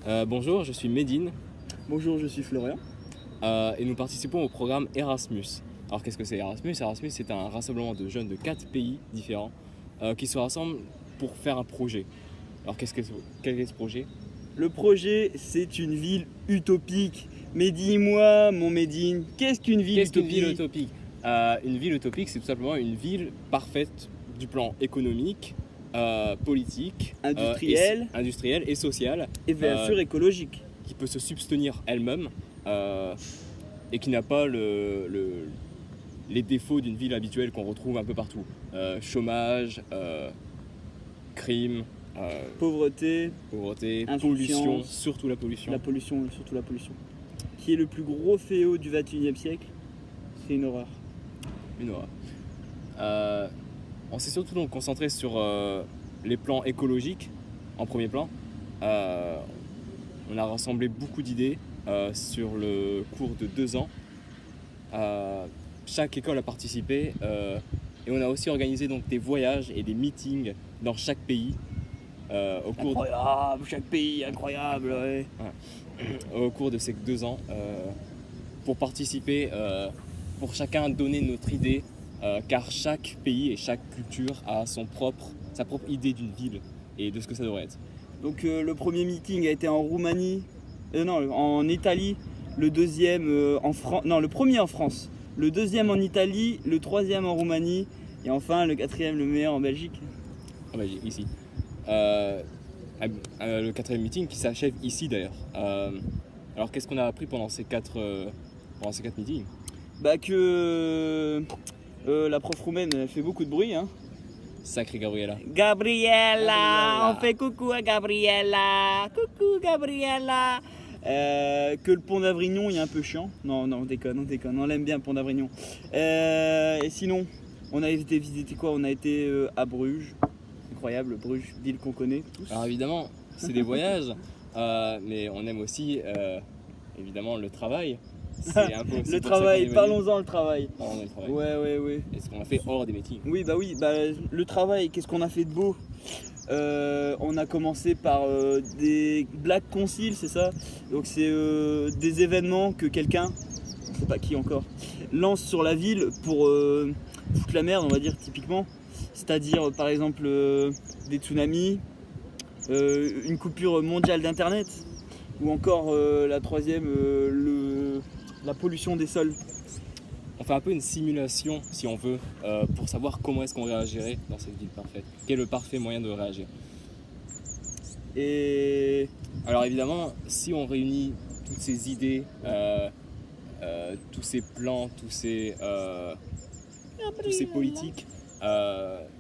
Bonjour, je suis Médine Bonjour, je suis Florian. et nous participons au programme Erasmus. Alors qu'est-ce que c'est Erasmus? Erasmus, c'est un rassemblement de jeunes de 4 pays différents qui se rassemblent pour faire un projet. Alors quel est ce projet? Le projet, c'est une ville utopique. Mais dis-moi, mon Médine, qu'est-ce qu'une ville Qu'est-ce qu'une utopique? ville utopique? Une ville utopique, c'est tout simplement une ville parfaite du plan économique, politique, industriel et social, Et bien sûr écologique. qui peut se subvenir elle-même et qui n'a pas les défauts d'une ville habituelle qu'on retrouve un peu partout. Chômage, crime, Pauvreté, pauvreté, insouciance, pollution, surtout la pollution. surtout la pollution. Qui est le plus gros fléau du XXIe siècle? C'est une horreur. Une horreur. On s'est surtout donc concentré sur les plans écologiques en premier plan. On a rassemblé beaucoup d'idées sur le cours de 2 ans. Chaque école a participé et on a aussi organisé donc des voyages et des meetings dans chaque pays Incroyable, chaque pays, incroyable, ouais. au cours de ces 2 ans pour participer, pour chacun donner notre idée car chaque pays et chaque culture a sa propre idée d'une ville et de ce que ça devrait être. Donc le premier meeting a été en Roumanie, en Italie, le deuxième le premier en France, le deuxième en Italie, le troisième en Roumanie et enfin le quatrième, le meilleur en Belgique. Ah bah, ici. Le 4e meeting qui s'achève ici d'ailleurs. Alors qu'est-ce qu'on a appris pendant ces 4 meetings? Bah que la prof roumaine elle fait beaucoup de bruit, hein. Sacré Gabriela. Gabriella, on fait coucou à Gabriella, coucou Gabriella. Que le pont d'Avrignon il est un peu chiant. Non, on déconne, on l'aime bien le pont d'Avrignon. Et sinon, on a été visiter quoi? On a été à Bruges. Incroyable, Bruges, ville qu'on connaît tous. Alors évidemment, c'est des voyages, mais on aime aussi évidemment le travail. C'est un peu aussi Le pour ça travail, qu'on est venu. parlons-en le travail. Parlons du travail. Ouais. Et ce qu'on a fait hors des meetings. Oui, le travail, qu'est-ce qu'on a fait de beau? On a commencé par des Black Concile, c'est ça? Donc c'est des événements que quelqu'un, je sais pas qui encore, lance sur la ville pour foutre la merde, on va dire typiquement. C'est-à-dire par exemple des tsunamis, une coupure mondiale d'internet, ou encore la troisième, la pollution des sols. On fait un peu une simulation, si on veut, pour savoir comment est-ce qu'on réagirait dans cette ville parfaite. Quel est le parfait moyen de réagir? Et Alors évidemment, si on réunit toutes ces idées, tous ces plans, tous ces politiques,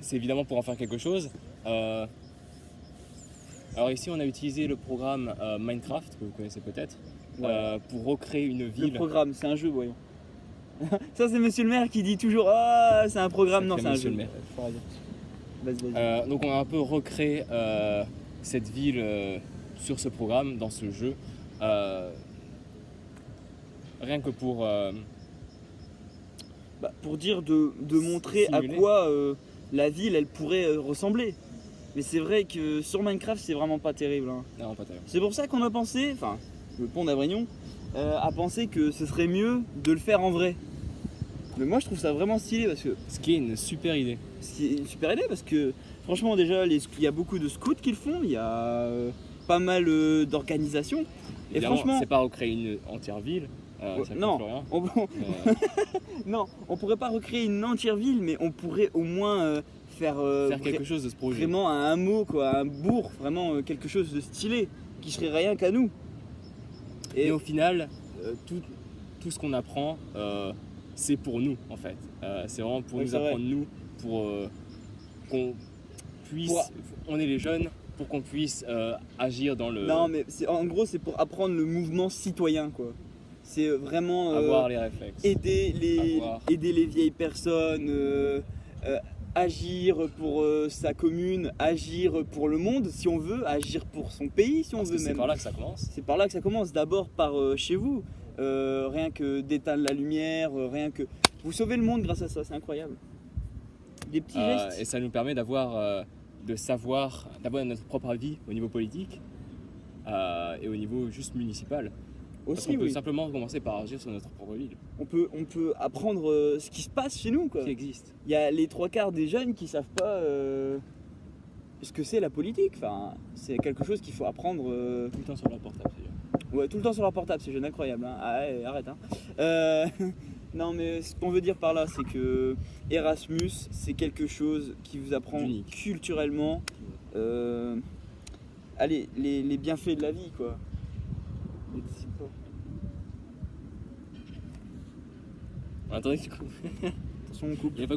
c'est évidemment pour en faire quelque chose. Alors ici, on a utilisé le programme Minecraft, que vous connaissez peut-être, ouais. pour recréer une Le ville. programme, c'est un jeu, voyons. Ça, c'est monsieur le maire qui dit toujours ah, c'est un programme. Non, Sacré c'est un monsieur jeu. le maire. Vas-y. Donc on a un peu recréé cette ville sur ce programme, dans ce jeu. Rien que pour Pour dire de montrer simuler. à quoi la ville elle pourrait ressembler. Mais c'est vrai que sur Minecraft c'est vraiment pas terrible, hein. Non, pas terrible. C'est pour ça qu'on a pensé, enfin le pont d'Avrignon a pensé que ce serait mieux de le faire en vrai. Mais moi je trouve ça vraiment stylé parce que Ce qui est une super idée. c'est une super idée parce que franchement déjà il y a beaucoup de scouts qui le font, il y a pas mal d'organisations. Et Évidemment, franchement, c'est pas recréer une entière ville. Ça fait non, Florian. non, on pourrait pas recréer une entière ville, mais on pourrait au moins faire quelque chose de ce projet. vraiment un hameau, quoi, un bourg, vraiment quelque chose de stylé, qui serait rien qu'à nous. Et au final, tout ce qu'on apprend, c'est pour nous en fait. C'est vraiment pour Ouais, nous c'est vrai. apprendre nous, pour qu'on puisse, on est les jeunes, pour qu'on puisse agir dans le... Non, mais en gros, c'est pour apprendre le mouvement citoyen, quoi. C'est vraiment avoir les réflexes. aider Avoir. les vieilles personnes, agir pour sa commune, agir pour le monde si on veut, agir pour son pays si on Parce veut que c'est même. par là que ça commence. C'est par là que ça commence, d'abord par chez vous. Rien que d'éteindre la lumière, rien que... Vous sauvez le monde grâce à ça, c'est incroyable. Des petits gestes. Et ça nous permet d'avoir, de savoir, d'avoir notre propre avis au niveau politique. et au niveau juste municipal. Parce Aussi, qu'on peut oui. simplement commencer par agir sur notre propre ville, On peut apprendre ce qui se passe chez nous, quoi. qui existe. Il y a les 3/4 des jeunes qui savent pas ce que c'est la politique. Enfin, c'est quelque chose qu'il faut apprendre. Tout le temps sur leur portable, c'est Ouais, tout le temps sur leur portable, c'est jeune incroyable. Hein. Ah ouais, arrête. Hein. Non, mais ce qu'on veut dire par là, c'est que Erasmus, c'est quelque chose qui vous apprend D'unique. culturellement allez, les bienfaits de la vie, quoi. Ne décide pas. Attendez, du coup. Attention, on coupe. Il y a pas